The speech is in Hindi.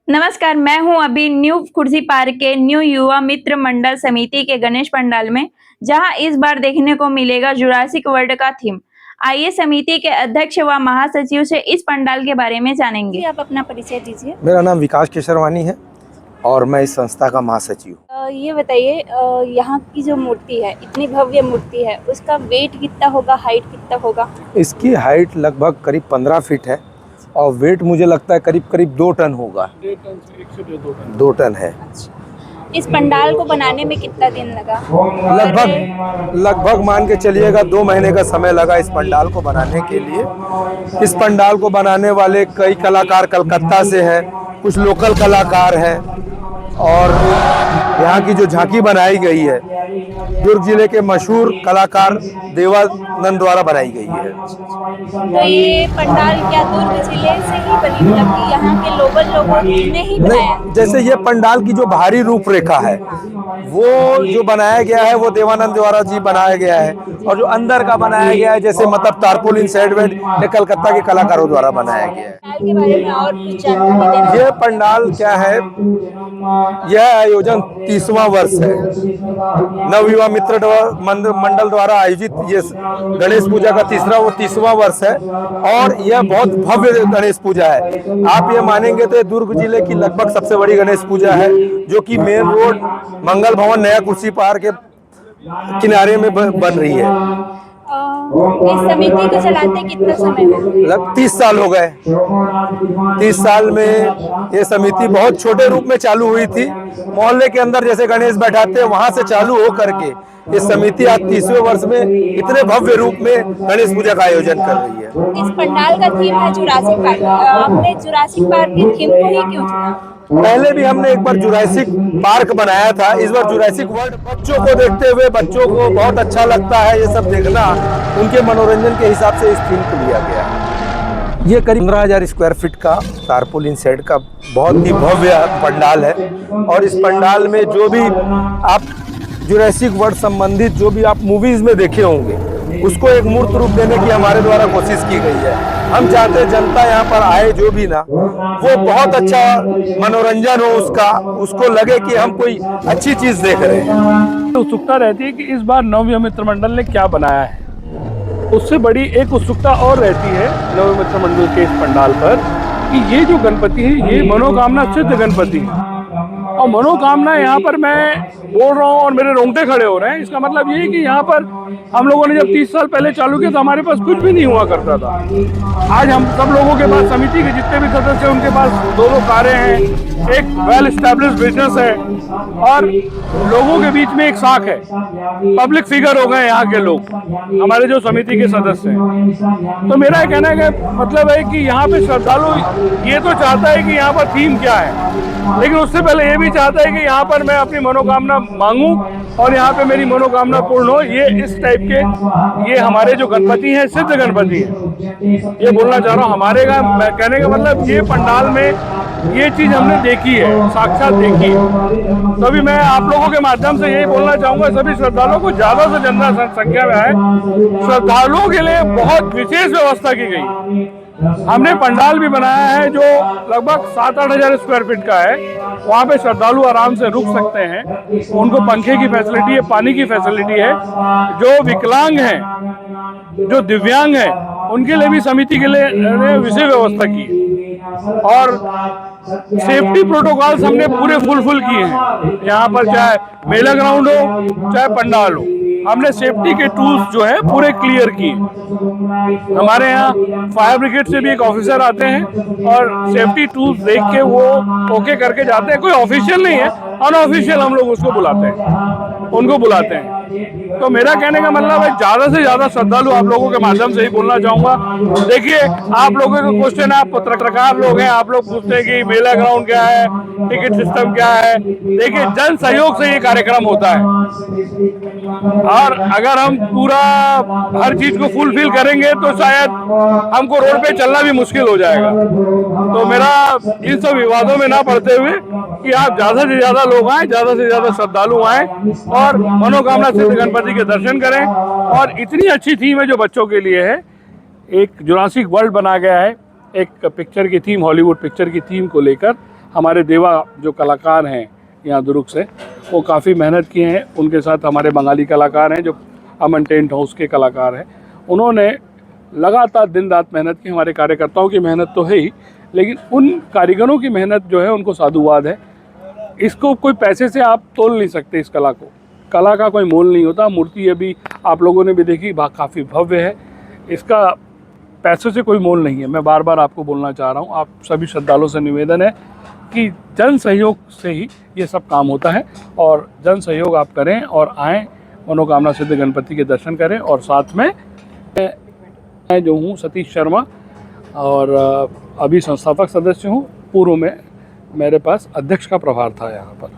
नमस्कार, मैं हूं अभी न्यू कुर्सी पार्क के न्यू युवा मित्र मंडल समिति के गणेश पंडाल में, जहां इस बार देखने को मिलेगा जुरासिक वर्ल्ड का थीम। आइए समिति के अध्यक्ष व महासचिव से इस पंडाल के बारे में जानेंगे। आप अपना परिचय दीजिए। मेरा नाम विकास केशरवानी है और मैं इस संस्था का महासचिव हूँ। ये बताइए, यहाँ की जो मूर्ति है, इतनी भव्य मूर्ति है, उसका वेट कितना होगा, हाइट कितना होगा? इसकी हाइट लगभग करीब 15 फीट है और वेट मुझे लगता है करीब करीब 2 टन होगा। 2 टन है। इस पंडाल को बनाने में कितना दिन लगा? लगभग मान के चलिएगा 2 महीने का समय लगा इस पंडाल को बनाने के लिए। इस पंडाल को बनाने वाले कई कलाकार कलकत्ता से हैं, कुछ लोकल कलाकार हैं और यहाँ की जो झांकी बनाई गई है दुर्ग जिले के मशहूर कलाकार देवानंद द्वारा बनाई गई है। तो ये पंडाल क्या दुर्ग जिले से ही बनी, मतलब कि यहाँ के लोकल लोगों ने ही बनाया? जैसे ये पंडाल की जो बाहरी रूपरेखा है वो जो बनाया गया है वो देवानंद द्वारा जी बनाया गया है, और जो अंदर का बनाया गया है जैसे मतलब तारपोलिन सेडवेट ये कलकत्ता के कलाकारों द्वारा बनाया गया है। पंडाल के बारे में और कुछ जानकारी देना? ये पंडाल क्या है, यह आयोजन 30वां वर्ष है। नवयुवा मित्र मंडल द्वारा आयोजित ये गणेश पूजा का 30वां वर्ष है और यह बहुत भव्य गणेश पूजा है। आप ये मानेंगे तो ये दुर्ग जिले की लगभग सबसे बड़ी गणेश पूजा है, जो कि मेन रोड मंगल भवन नया कुर्सी पार्क के किनारे में बन रही है। इस समिति को चलाते कितना समय हो? 30 साल हो गए। 30 साल में ये समिति बहुत छोटे रूप में चालू हुई थी, मोहल्ले के अंदर जैसे गणेश बैठाते हैं वहां से चालू हो करके ये समिति आज 30वें वर्ष में इतने भव्य रूप में गणेश पूजा का आयोजन कर रही है। इस पंडाल का थीम है जुरासिक पार्क। आपने जुरासिक पार्क के थीम को ही क्यों चुना? पहले भी हमने एक बार जुरासिक पार्क बनाया था, इस बार जुरासिक वर्ल्ड। बच्चों को देखते हुए बच्चों को बहुत अच्छा लगता है ये सब देखना, उनके मनोरंजन के हिसाब से इस थीम को लिया गया। ये करीब 15,000 स्क्वायर फीट का तारपोलिन सेट का बहुत ही भव्य पंडाल है और इस पंडाल में जो भी आप जुरासिक वर्ल्ड संबंधित जो भी आप मूवीज में देखे होंगे उसको एक मूर्त रूप देने की हमारे द्वारा कोशिश की गई है। हम चाहते हैं जनता यहाँ पर आए जो भी ना, वो बहुत अच्छा मनोरंजन हो उसका, उसको लगे कि हम कोई अच्छी चीज देख रहे हैं। उत्सुकता रहती है कि इस बार नवयुवा मित्र मंडल ने क्या बनाया है। उससे बड़ी एक उत्सुकता और रहती है नवयुवा मित्र मंडल के इस पंडाल पर कि ये जो गणपति है ये मनोकामना सिद्ध गणपति है और मनोकामना यहाँ पर मैं बोल रहा हूँ और मेरे रोंगटे खड़े हो रहे हैं। इसका मतलब ये है कि यहाँ पर हम लोगों ने जब 30 साल पहले चालू किया तो हमारे पास कुछ भी नहीं हुआ करता था। आज हम सब लोगों के पास, समिति के जितने भी सदस्य हैं उनके पास 2 कारें हैं, एक वेल एस्टैब्लिश्ड बिजनेस है और लोगों के बीच में एक साख है। पब्लिक फिगर हो गए यहाँ के लोग, हमारे जो समिति के सदस्य हैं। तो मेरा कहना है कि मतलब है कि यहाँ पे श्रद्धालु ये तो चाहता है कि यहाँ पर थीम क्या है, लेकिन उससे पहले ये भी चाहता है कि यहाँ पर मैं अपनी मनोकामना मांगूं और यहाँ पे मेरी मनोकामना पूर्ण हो। ये इस टाइप के ये हमारे जो गणपति हैं सिद्ध गणपति हैं, ये बोलना चाह रहा हूँ। हमारे का मैं कहने का मतलब ये पंडाल में ये चीज हमने देखी है, साक्षात देखी है। तो अभी मैं आप लोगों के माध्यम से यही बोलना चाहूंगा सभी श्रद्धालुओं को ज्यादा से ज्यादा संख्या में आए। श्रद्धालुओं के लिए बहुत विशेष व्यवस्था की गई। हमने पंडाल भी बनाया है जो लगभग 7-8 हजार स्क्वायर फीट का है। वहाँ पे श्रद्धालु आराम से रुक सकते हैं, उनको पंखे की फैसिलिटी है, पानी की फैसिलिटी है। जो विकलांग हैं, जो दिव्यांग हैं, उनके लिए भी समिति के लिए विशेष व्यवस्था की है और सेफ्टी प्रोटोकॉल्स हमने पूरे फुल किए हैं। यहाँ पर चाहे मेला ग्राउंड हो चाहे पंडाल हो, हमने सेफ्टी के टूल्स जो है पूरे क्लियर किए। हमारे यहाँ फायर ब्रिगेड से भी एक ऑफिसर आते हैं और सेफ्टी टूल्स देख के वो ओके करके जाते हैं। कोई ऑफिशियल नहीं है, अनऑफिशियल हम लोग उसको बुलाते हैं, उनको बुलाते हैं। तो मेरा कहने का मतलब है ज्यादा से ज्यादा श्रद्धालु आप लोगों के माध्यम से ही बोलना चाहूंगा। देखिए, आप लोगों का क्वेश्चन है, आप पत्रकार लोग हैं, आप लोग पूछते हैं कि मेला ग्राउंड क्या है, टिकट सिस्टम क्या है। देखिए, जन सहयोग से ये कार्यक्रम होता है और अगर हम पूरा हर चीज को फुलफिल करेंगे तो शायद हमको रोड पे चलना भी मुश्किल हो जाएगा। तो मेरा इन सब विवादों में ना पड़ते हुए कि आप ज्यादा से ज्यादा लोग आए, ज्यादा से ज्यादा श्रद्धालु आए और मनोकामना सिद्ध गणपति के दर्शन करें। और इतनी अच्छी थीम है जो बच्चों के लिए है। एक जुरासिक वर्ल्ड बना गया है, एक पिक्चर की थीम, हॉलीवुड पिक्चर की थीम को लेकर हमारे देवा जो कलाकार हैं यहाँ दुर्ग से, वो काफ़ी मेहनत किए हैं। उनके साथ हमारे बंगाली कलाकार हैं जो अमन टेंट हाउस के कलाकार हैं। उन्होंने लगातार दिन रात मेहनत की। हमारे कार्यकर्ताओं की मेहनत तो है ही, लेकिन उन कारीगरों की मेहनत जो है उनको साधुवाद है। इसको कोई पैसे से आप तोल नहीं सकते। इस कला को, कला का कोई मोल नहीं होता। मूर्ति अभी आप लोगों ने भी देखी, काफ़ी भव्य है। इसका पैसों से कोई मोल नहीं है। मैं बार बार आपको बोलना चाह रहा हूँ, आप सभी श्रद्धालुओं से निवेदन है कि जन सहयोग से ही ये सब काम होता है, और जन सहयोग आप करें और आएँ, मनोकामना सिद्ध गणपति के दर्शन करें। और साथ में मैं जो हूँ सतीश शर्मा, और अभी संस्थापक सदस्य हूँ। पूर्व में मेरे पास अध्यक्ष का प्रभार था यहाँ पर।